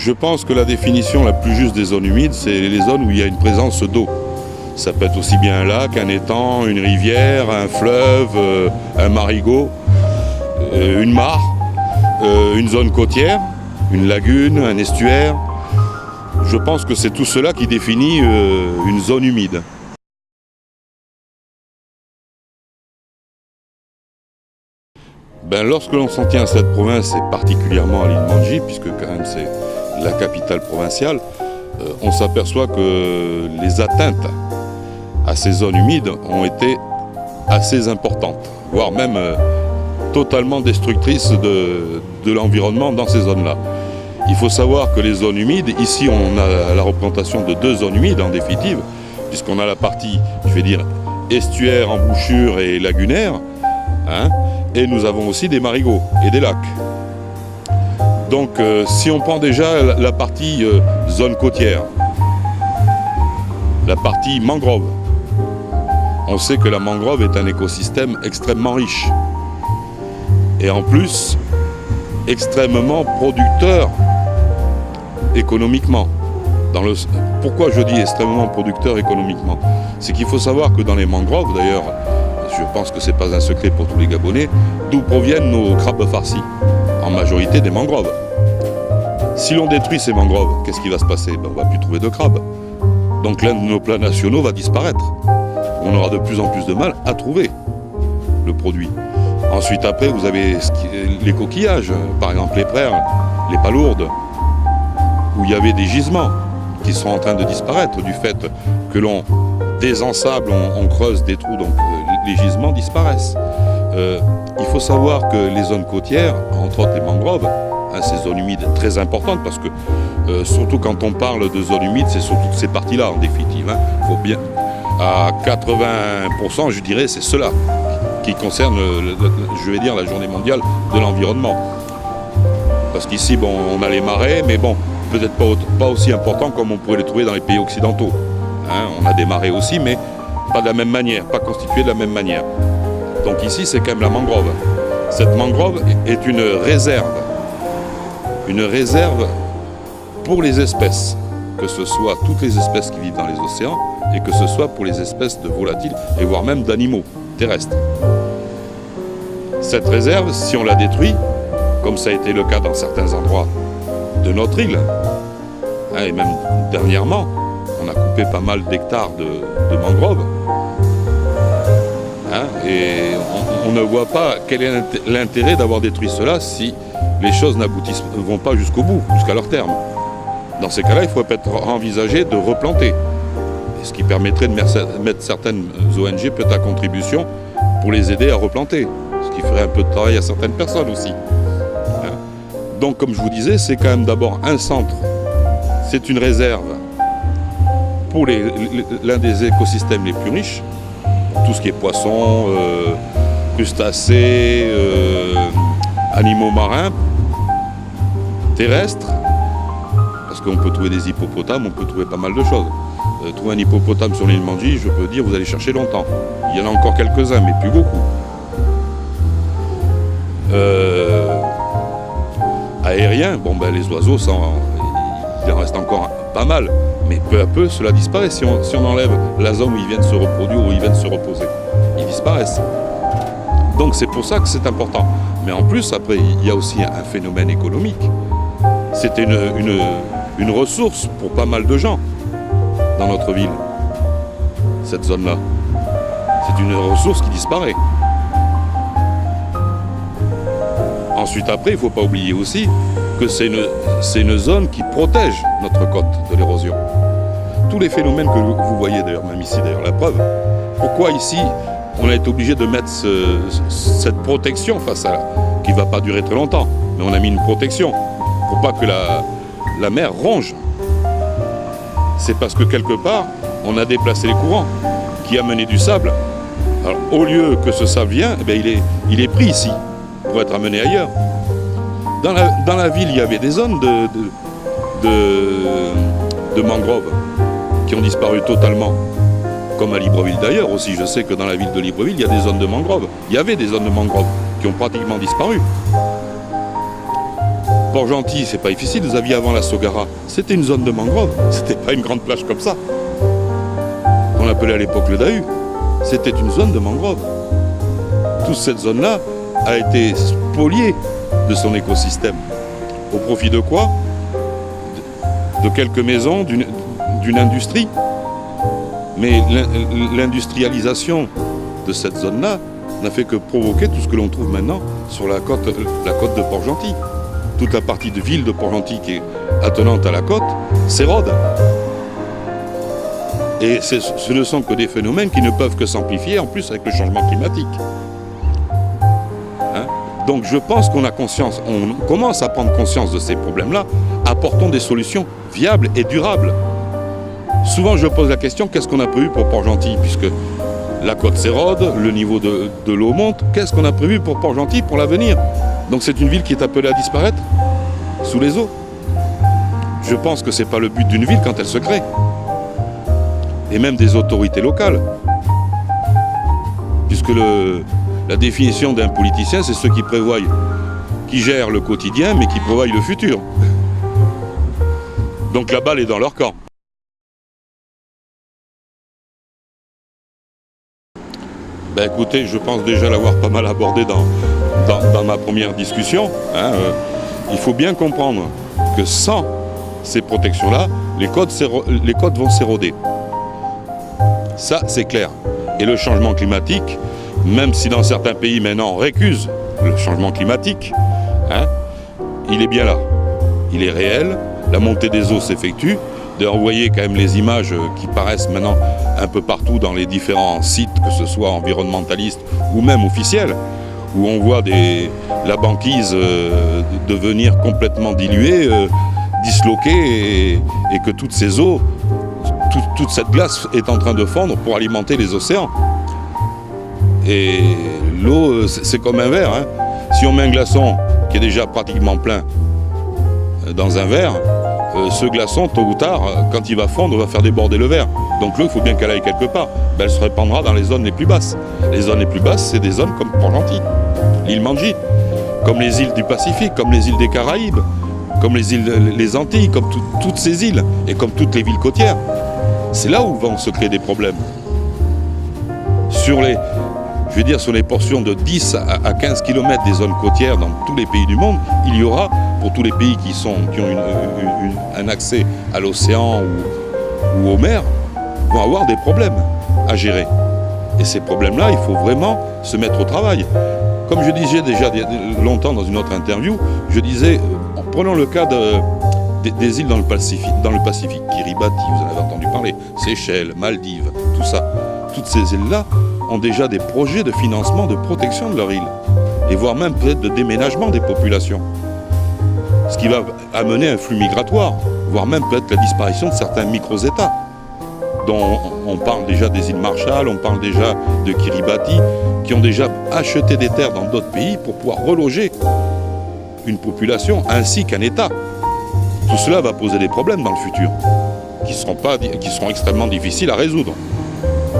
Je pense que la définition la plus juste des zones humides, c'est les zones où il y a une présence d'eau. Ça peut être aussi bien un lac, un étang, une rivière, un fleuve, un marigot, une mare, une zone côtière, une lagune, un estuaire. Je pense que c'est tout cela qui définit une zone humide. Lorsque l'on s'en tient à cette province, et particulièrement à l'île Mandji, puisque quand même c'est la capitale provinciale, on s'aperçoit que les atteintes à ces zones humides ont été assez importantes, voire même totalement destructrices de l'environnement dans ces zones-là. Il faut savoir que les zones humides, ici on a la représentation de deux zones humides en définitive, puisqu'on a la partie, je vais dire, estuaire, embouchure et lagunaire, hein, et nous avons aussi des marigots et des lacs. Donc si on prend déjà la partie zone côtière, la partie mangrove, on sait que la mangrove est un écosystème extrêmement riche et en plus extrêmement producteur économiquement. Pourquoi je dis extrêmement producteur économiquement? C'est qu'il faut savoir que dans les mangroves, d'ailleurs, je pense que ce n'est pas un secret pour tous les Gabonais, d'où proviennent nos crabes farcis, en majorité des mangroves. Si l'on détruit ces mangroves, qu'est-ce qui va se passer? On ne va plus trouver de crabes. Donc l'un de nos plats nationaux va disparaître. On aura de plus en plus de mal à trouver le produit. Ensuite, après, vous avez les coquillages, par exemple les perles, les palourdes, où il y avait des gisements qui sont en train de disparaître du fait que l'on désensable, on creuse des trous, donc les gisements disparaissent. Il faut savoir que les zones côtières, entre autres les mangroves, hein, ces zones humides très importantes, parce que surtout quand on parle de zones humides, c'est sur toutes ces parties-là en définitive. Hein. Faut bien, à 80%, je dirais, c'est cela qui concerne, je vais dire, la journée mondiale de l'environnement. Parce qu'ici, bon, on a les marais, mais bon, peut-être pas aussi important comme on pourrait les trouver dans les pays occidentaux. Hein, on a des marais aussi, mais pas de la même manière, pas constitués de la même manière. Donc ici, c'est quand même la mangrove. Cette mangrove est une réserve pour les espèces, que ce soit toutes les espèces qui vivent dans les océans, et que ce soit pour les espèces de volatiles, et voire même d'animaux terrestres. Cette réserve, si on la détruit, comme ça a été le cas dans certains endroits de notre île, hein, et même dernièrement, on a coupé pas mal d'hectares de mangroves, hein, et on ne voit pas quel est l'intérêt d'avoir détruit cela si les choses ne vont pas jusqu'au bout, jusqu'à leur terme. Dans ces cas-là, il faut peut-être envisager de replanter, ce qui permettrait de mettre certaines ONG peut-être à contribution pour les aider à replanter, ce qui ferait un peu de travail à certaines personnes aussi. Hein. Donc, comme je vous disais, c'est quand même d'abord un centre, c'est une réserve pour l'un des écosystèmes les plus riches, tout ce qui est poissons, crustacés, animaux marins, terrestres, parce qu'on peut trouver des hippopotames, on peut trouver pas mal de choses. Trouver un hippopotame sur l'île Mandji, je peux dire, vous allez chercher longtemps. Il y en a encore quelques-uns, mais plus beaucoup. Aériens, bon ben les oiseaux, il en reste encore pas mal, mais peu à peu cela disparaît. Si on enlève la zone où ils viennent se reproduire, où ils viennent se reposer, ils disparaissent. Donc c'est pour ça que c'est important. Mais en plus, après, il y a aussi un phénomène économique. C'était une ressource pour pas mal de gens dans notre ville, cette zone-là. C'est une ressource qui disparaît. Ensuite, après, il ne faut pas oublier aussi que c'est une zone qui protège notre côte de l'érosion. Tous les phénomènes que vous voyez, d'ailleurs, même ici, d'ailleurs, la preuve, pourquoi ici, on a été obligé de mettre cette protection face à qui ne va pas durer très longtemps, mais on a mis une protection pour pas que la mer ronge. C'est parce que quelque part, on a déplacé les courants qui amenaient du sable. Alors, au lieu que ce sable vienne, eh bien, il est pris ici pour être amené ailleurs. Dans la ville, il y avait des zones de mangroves qui ont disparu totalement, comme à Libreville d'ailleurs aussi. Je sais que dans la ville de Libreville, il y a des zones de mangroves. Il y avait des zones de mangroves qui ont pratiquement disparu. Port-Gentil, c'est pas difficile, vous aviez avant la Sogara, c'était une zone de mangrove, c'était pas une grande plage comme ça. On appelait à l'époque le Dahu, c'était une zone de mangrove. Toute cette zone-là a été spoliée de son écosystème. Au profit de quoi? De quelques maisons, d'une industrie. Mais l'industrialisation de cette zone-là n'a fait que provoquer tout ce que l'on trouve maintenant sur la côte de Port-Gentil. Toute la partie de ville de Port-Gentil qui est attenante à la côte s'érode. Et ce ne sont que des phénomènes qui ne peuvent que s'amplifier, en plus avec le changement climatique. Hein? Donc je pense qu'on a conscience, on commence à prendre conscience de ces problèmes-là, apportons des solutions viables et durables. Souvent je pose la question, qu'est-ce qu'on a prévu pour Port-Gentil? Puisque la côte s'érode, le niveau de l'eau monte, qu'est-ce qu'on a prévu pour Port-Gentil pour l'avenir? Donc c'est une ville qui est appelée à disparaître sous les eaux. Je pense que ce n'est pas le but d'une ville quand elle se crée. Et même des autorités locales. Puisque la définition d'un politicien, c'est ceux qui prévoient, qui gèrent le quotidien, mais qui prévoient le futur. Donc la balle est dans leur camp. Ben écoutez, je pense déjà l'avoir pas mal abordé dans ma première discussion. Hein, il faut bien comprendre que sans ces protections-là, les côtes vont s'éroder. Ça, c'est clair. Et le changement climatique, même si dans certains pays maintenant on récuse le changement climatique, hein, il est bien là. Il est réel, la montée des eaux s'effectue. D'ailleurs, vous voyez quand même les images qui paraissent maintenant un peu partout dans les différents sites, que ce soit environnementalistes ou même officiels, où on voit la banquise devenir complètement diluée, disloquée, et que toutes ces eaux, toute cette glace est en train de fondre pour alimenter les océans. Et l'eau, c'est comme un verre. Hein. Si on met un glaçon qui est déjà pratiquement plein dans un verre, ce glaçon, tôt ou tard, quand il va fondre, va faire déborder le verre. Donc l'eau, il faut bien qu'elle aille quelque part. Ben, elle se répandra dans les zones les plus basses. Les zones les plus basses, c'est des zones comme Port-Gentil, l'île Manji, comme les îles du Pacifique, comme les îles des Caraïbes, comme les Antilles, comme toutes ces îles, et comme toutes les villes côtières. C'est là où vont se créer des problèmes. Sur les portions de 10 à 15 km des zones côtières dans tous les pays du monde, il y aura, pour tous les pays qui ont un accès à l'océan ou aux mers, vont avoir des problèmes à gérer. Et ces problèmes-là, il faut vraiment se mettre au travail. Comme je disais déjà longtemps dans une autre interview, je disais, prenons le cas des îles dans le Pacifique, Kiribati, vous en avez entendu parler, Seychelles, Maldives, tout ça. Toutes ces îles-là ont déjà des projets de financement, de protection de leur île, et voire même peut-être de déménagement des populations. Ce qui va amener un flux migratoire, voire même peut-être la disparition de certains micro-États, dont on parle déjà des îles Marshall, on parle déjà de Kiribati, qui ont déjà acheté des terres dans d'autres pays pour pouvoir reloger une population ainsi qu'un État. Tout cela va poser des problèmes dans le futur, qui seront extrêmement difficiles à résoudre.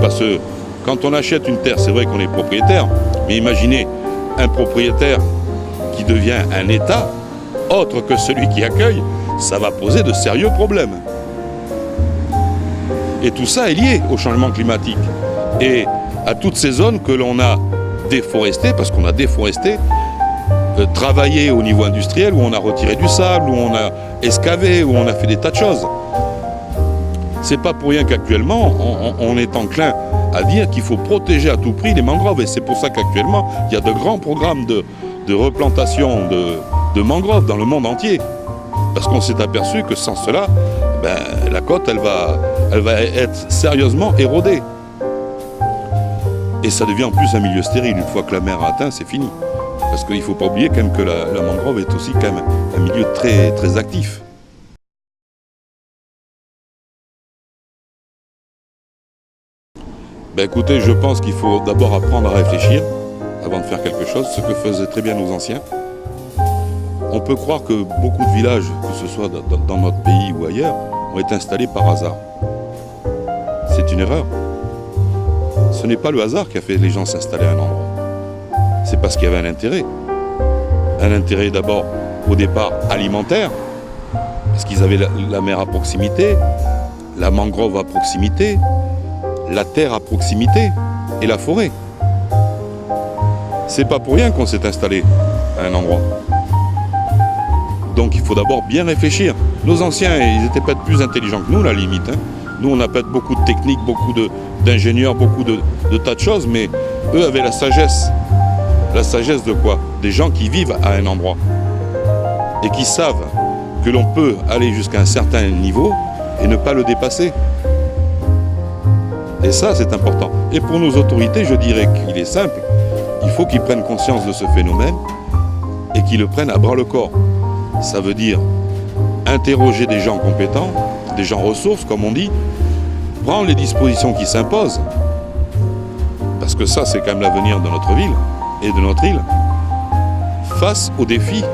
Parce que quand on achète une terre, c'est vrai qu'on est propriétaire, mais imaginez un propriétaire qui devient un État, autre que celui qui accueille, ça va poser de sérieux problèmes. Et tout ça est lié au changement climatique et à toutes ces zones que l'on a déforestées, parce qu'on a déforesté, travaillé au niveau industriel, où on a retiré du sable, où on a excavé, où on a fait des tas de choses. C'est pas pour rien qu'actuellement, on est enclin à dire qu'il faut protéger à tout prix les mangroves. Et c'est pour ça qu'actuellement, il y a de grands programmes de replantation de mangroves dans le monde entier. Parce qu'on s'est aperçu que sans cela, ben, la côte, elle va être sérieusement érodée. Et ça devient en plus un milieu stérile. Une fois que la mer a atteint, c'est fini. Parce qu'il ne faut pas oublier quand même que la mangrove est aussi quand même un milieu très, très actif. Ben écoutez, je pense qu'il faut d'abord apprendre à réfléchir avant de faire quelque chose, ce que faisaient très bien nos anciens. On peut croire que beaucoup de villages, que ce soit dans notre pays ou ailleurs, ont été installés par hasard. C'est une erreur. Ce n'est pas le hasard qui a fait les gens s'installer à un endroit. C'est parce qu'il y avait un intérêt. Un intérêt d'abord au départ alimentaire, parce qu'ils avaient la mer à proximité, la mangrove à proximité, la terre à proximité et la forêt. C'est pas pour rien qu'on s'est installé à un endroit. Donc il faut d'abord bien réfléchir. Nos anciens, ils étaient peut-être plus intelligents que nous, à la limite. Nous, on a peut-être beaucoup de techniques, beaucoup d'ingénieurs, beaucoup de tas de choses, mais eux avaient la sagesse. La sagesse de quoi? Des gens qui vivent à un endroit et qui savent que l'on peut aller jusqu'à un certain niveau et ne pas le dépasser. Et ça, c'est important. Et pour nos autorités, je dirais qu'il est simple. Il faut qu'ils prennent conscience de ce phénomène et qu'ils le prennent à bras-le-corps. Ça veut dire interroger des gens compétents, des gens ressources, comme on dit, prendre les dispositions qui s'imposent, parce que ça, c'est quand même l'avenir de notre ville et de notre île, face aux défis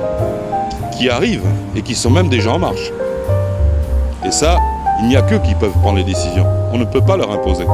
qui arrivent et qui sont même déjà en marche. Et ça, il n'y a qu'eux qui peuvent prendre les décisions. On ne peut pas leur imposer.